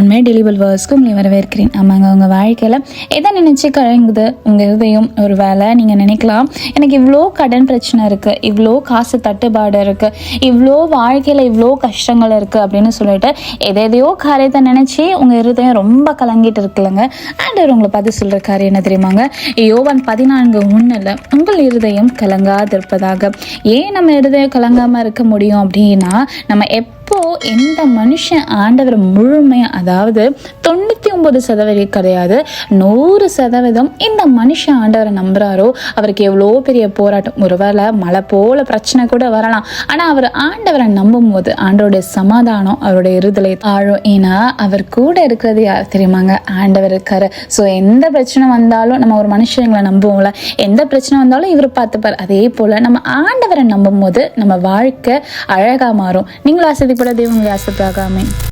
ஆண்மை டெலிவல் வேர்ஸ்க்கு உங்களை வரவேற்கிறேன். ஆமாங்க, உங்கள் வாழ்க்கையில் எதை நினச்சி கழங்குது உங்கள் இதயம்? ஒரு வேலை நீங்கள் நினைக்கலாம், எனக்கு இவ்வளோ கடன் பிரச்சனை இருக்குது, இவ்வளோ காசு தட்டுப்பாடு இருக்குது, இவ்வளோ வாழ்க்கையில் இவ்வளோ கஷ்டங்கள் இருக்குது அப்படின்னு சொல்லிட்டு எதையோ காரியத்தை நினச்சி உங்கள் இருதயம் ரொம்ப கலங்கிட்டு இருக்குல்லங்க. ஆண்டவர் உங்களை பார்த்து சொல்கிற காரியம் என்ன தெரியுமாங்க? யோவான் 14:1 உங்கள் இருதயம் கலங்காதிருப்பதாக. ஏன் நம்ம இருதயம் கலங்காமல் இருக்க முடியும் அப்படின்னா, நம்ம எந்த மனுஷன் ஆண்டவர் முழுமையாக, அதாவது 99% கிடையாது, 100% இந்த மனுஷன் ஆண்டவரை நம்புறாரோ அவருக்கு எவ்வளோ பெரிய போராட்டம், ஒருவேளை மழை போல பிரச்சனை கூட வரலாம், ஆனால் அவர் ஆண்டவரை நம்பும் போது ஆண்டவருடைய சமாதானம் அவருடைய இருதலை ஆழும். ஏன்னா அவர் கூட இருக்கிறது யார் தெரியுமாங்க? ஆண்டவர் இருக்காரு. ஸோ எந்த பிரச்சனை வந்தாலும் நம்ம ஒரு மனுஷங்களை நம்புவோம்ல, எந்த பிரச்சனை வந்தாலும் இவர் பார்த்துப்பார். அதே போல் நம்ம ஆண்டவரை நம்பும் போது நம்ம வாழ்க்கை அழகாக மாறும். நீங்களும் ஆசைப்பட தேவங்களை ஆசைப்படாகாமே.